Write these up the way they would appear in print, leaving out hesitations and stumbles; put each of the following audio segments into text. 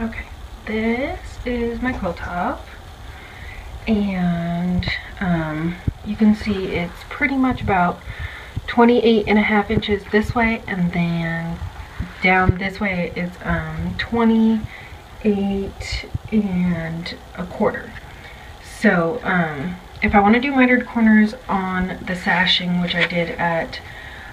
Okay, this is my quilt top, and you can see it's pretty much about 28.5 inches this way, and then down this way is 28.25. So if I want to do mitered corners on the sashing, which I did at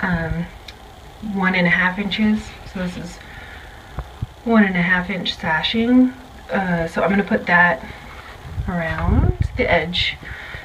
1.5 inches, so this is 1.5 inch sashing, so I'm going to put that around the edge.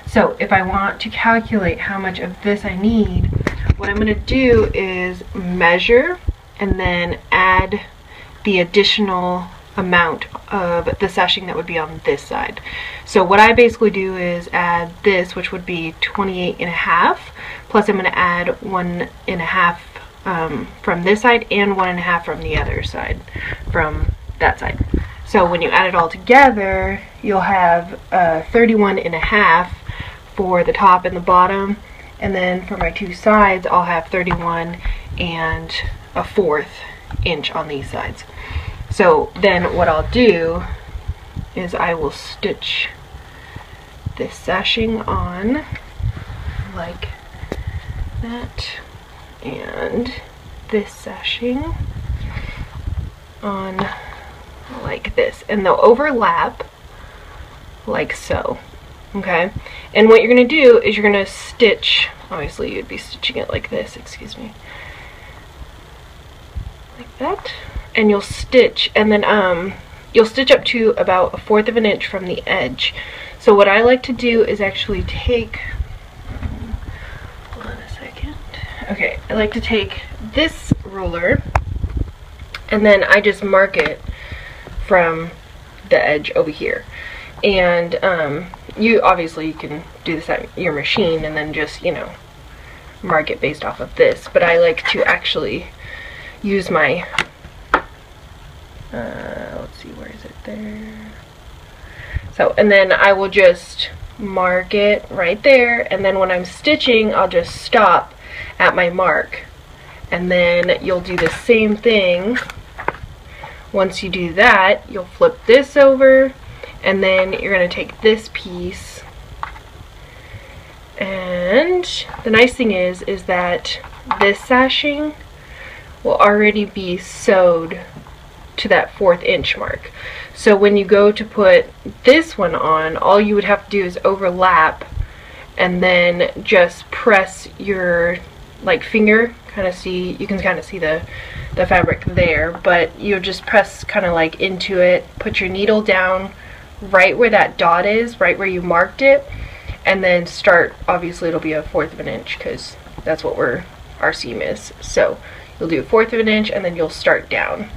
So if I want to calculate how much of this I need, what I'm going to do is measure and then add the additional amount of the sashing that would be on this side. So what I basically do is add this, which would be 28.5, plus I'm going to add 1.5 from this side and 1.5 from the other side, from that side. So when you add it all together, you'll have 31.5 for the top and the bottom, and then for my two sides I'll have 31.25 inch on these sides. So then what I'll do is I will stitch this sashing on like that, and this sashing on like this, and they'll overlap like so. Okay, and what you're going to do is you're going to stitch, obviously you'd be stitching it like this, excuse me, like that, and you'll stitch, and then you'll stitch up to about 1/4 of an inch from the edge. So what I like to do is actually take, hold on a second, okay, I like to take this ruler and then I just mark it from the edge over here, and you can do this at your machine and then just, you know, mark it based off of this, but I like to actually use my let's see, where is it there? So, and then I will just mark it right there, and then when I'm stitching I'll just stop at my mark, and then you'll do the same thing. Once you do that, you'll flip this over, and then you're going to take this piece, and the nice thing is that this sashing will already be sewed to that 1/4 inch mark. So when you go to put this one on, all you would have to do is overlap and then just press your like finger, you can kind of see the fabric there, but you'll just press kind of like into it, put your needle down right where that dot is, right where you marked it, and then start. Obviously it'll be 1/4 of an inch because that's what our seam is. So you'll do 1/4 of an inch and then you'll start down.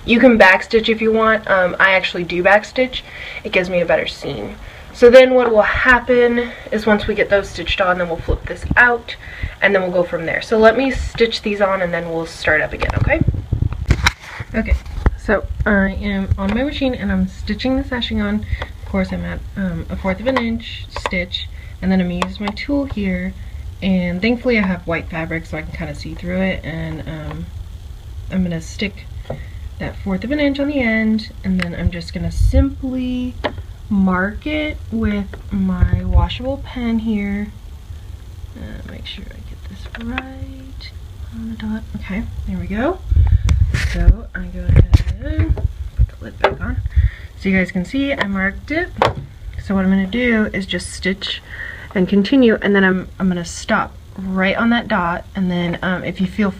You can backstitch if you want. I actually do backstitch. It gives me a better seam. So then what will happen is once we get those stitched on, then we'll flip this out and then we'll go from there. So let me stitch these on and then we'll start up again, okay? Okay, so I am on my machine and I'm stitching the sashing on. Of course I'm at 1/4 of an inch stitch, and then I'm going to use my tool here, and thankfully I have white fabric so I can kind of see through it, and I'm going to stick that 1/4 of an inch on the end, and then I'm just going to simply mark it with my washable pen here. Make sure I get this right on the dot. Okay, there we go. So I go ahead, put the lid back on so you guys can see I marked it. So what I'm going to do is just stitch and continue, and then I'm going to stop right on that dot, and then if you feel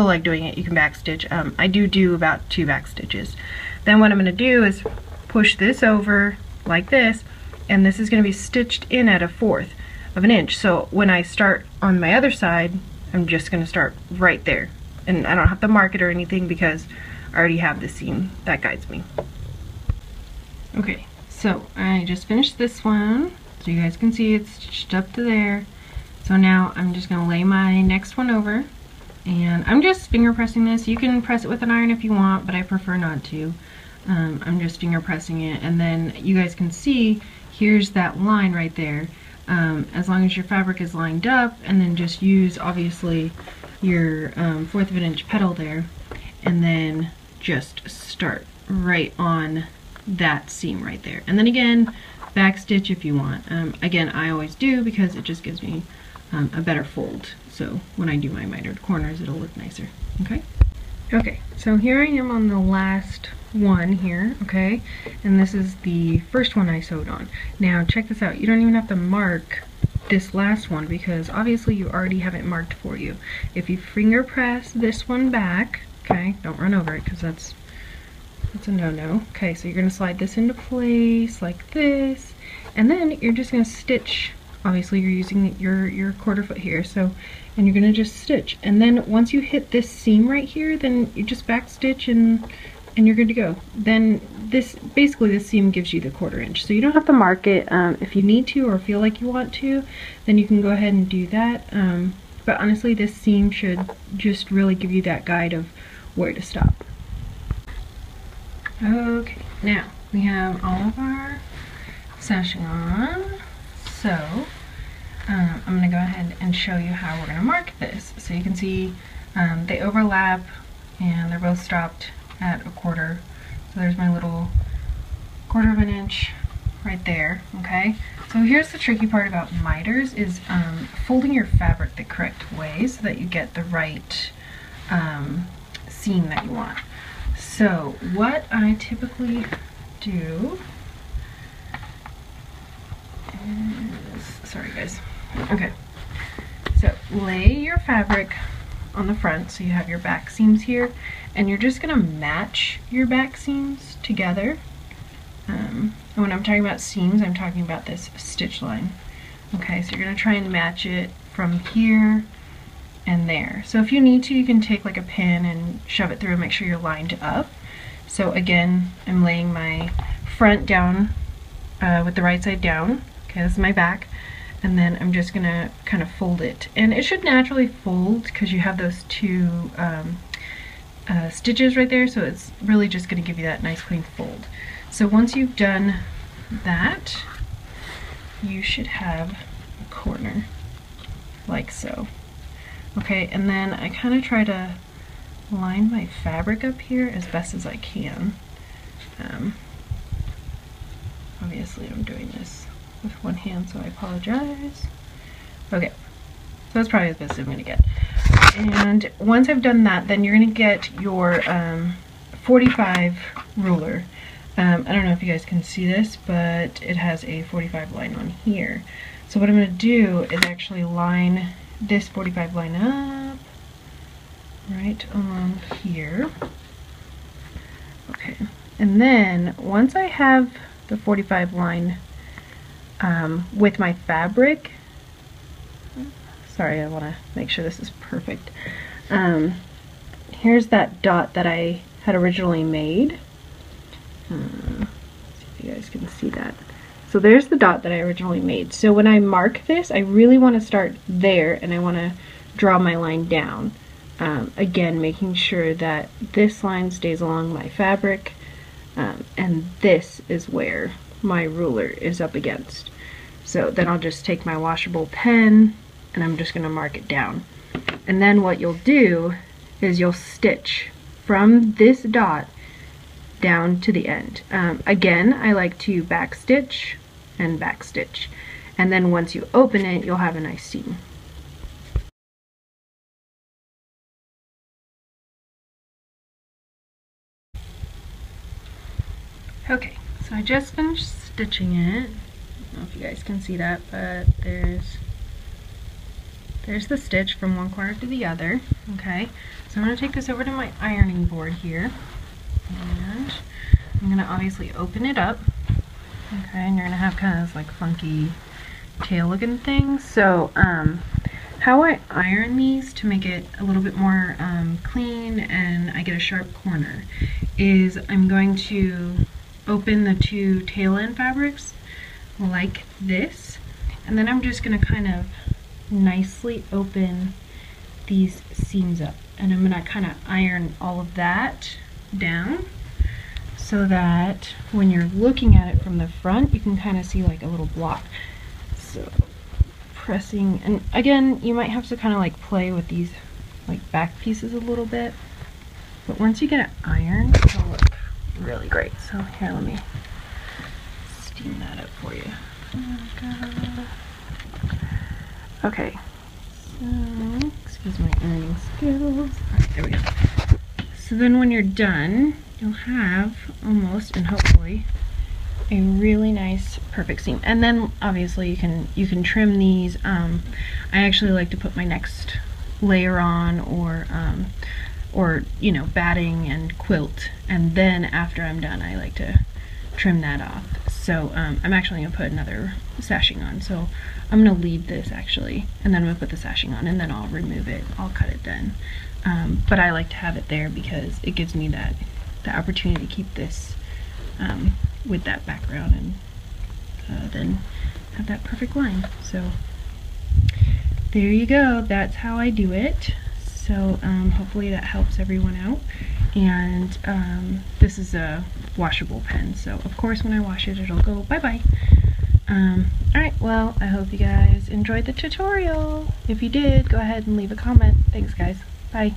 like doing it, you can backstitch. I do about 2 back stitches. Then what I'm going to do is push this over like this, and this is going to be stitched in at 1/4 of an inch. So when I start on my other side, I'm just going to start right there, and I don't have to mark it or anything because I already have the seam that guides me. Okay, so I just finished this one, so you guys can see it's stitched up to there. So now I'm just going to lay my next one over, and I'm just finger pressing this. You can press it with an iron if you want, but I prefer not to. I'm just finger pressing it, and then you guys can see here's that line right there. As long as your fabric is lined up, and then just use obviously your 1/4 of an inch petal there, and then just start right on that seam right there. And then again, back stitch if you want. Again, I always do because it just gives me a better fold. So when I do my mitered corners, it'll look nicer, okay? Okay, so here I am on the last one here, okay? And this is the first one I sewed on. Now check this out, you don't even have to mark this last one because obviously you already have it marked for you. If you finger press this one back, okay, don't run over it because that's a no-no. Okay, so you're gonna slide this into place like this, and then you're just gonna stitch. Obviously you're using your 1/4 foot here, so, and you're gonna just stitch. And then once you hit this seam right here, then you just back stitch and you're good to go. Then basically this seam gives you the 1/4 inch. So you don't have to mark it. If you need to or feel like you want to, then you can go ahead and do that. But honestly, this seam should just really give you that guide of where to stop. Okay, now we have all of our sashing on. So I'm going to go ahead and show you how we're going to mark this. So you can see they overlap and they're both stopped at 1/4. So there's my little 1/4 of an inch right there, okay? So here's the tricky part about miters is folding your fabric the correct way so that you get the right seam that you want. So what I typically do is, sorry guys, okay, so lay your fabric on the front so you have your back seams here, and you're just gonna match your back seams together. And when I'm talking about seams, I'm talking about this stitch line. Okay, so you're gonna try and match it from here and there. So if you need to, you can take like a pin and shove it through and make sure you're lined up. So again, I'm laying my front down with the right side down. Okay, this is my back. And then I'm just gonna kind of fold it. And it should naturally fold because you have those two stitches right there, so it's really just gonna give you that nice clean fold. So once you've done that, you should have a corner like so. Okay, and then I kind of try to line my fabric up here as best as I can. Obviously I'm doing this with one hand, so I apologize. Okay, so that's probably as best I'm gonna get. And once I've done that, then you're gonna get your 45 ruler. I don't know if you guys can see this, but it has a 45 line on here. So what I'm gonna do is actually line this 45 line up right along here. Okay, and then once I have the 45 line with my fabric, sorry, I want to make sure this is perfect. Here's that dot that I had originally made. See if you guys can see that. So there's the dot that I originally made. So when I mark this, I really want to start there and I want to draw my line down. Again, making sure that this line stays along my fabric, and this is where my ruler is up against. So then I'll just take my washable pen and I'm just going to mark it down. And then what you'll do is you'll stitch from this dot down to the end. Again, I like to back stitch and back stitch, and then once you open it, you'll have a nice seam. Okay, so I just finished stitching it. I don't know if you guys can see that, but there's the stitch from one corner to the other. Okay, so I'm going to take this over to my ironing board here, and I'm going to obviously open it up. Okay, and you're going to have kind of this like funky tail looking thing. So how I iron these to make it a little bit more clean and I get a sharp corner is I'm going to open the two tail end fabrics like this, and then I'm just going to kind of nicely open these seams up, and I'm going to kind of iron all of that down so that when you're looking at it from the front, you can kind of see like a little block. So pressing, and again, you might have to kind of like play with these like back pieces a little bit. But once you get it ironed, it'll look really great. So here, let me steam that up for you. Okay, so, excuse my ironing skills. Alright, there we go. So then when you're done, you'll have almost, and hopefully, a really nice perfect seam. And then obviously you can trim these. I actually like to put my next layer on, or you know, batting and quilt, and then after I'm done I like to trim that off. So I'm actually gonna put another sashing on, so I'm gonna leave this actually, and then I'm gonna put the sashing on, and then I'll remove it, I'll cut it then. But I like to have it there because it gives me that opportunity to keep this with that background, and then have that perfect line. So there you go, that's how I do it. So hopefully that helps everyone out. And this is a washable pen, so of course when I wash it, it'll go bye-bye. Alright, well, I hope you guys enjoyed the tutorial. If you did, go ahead and leave a comment. Thanks guys, bye.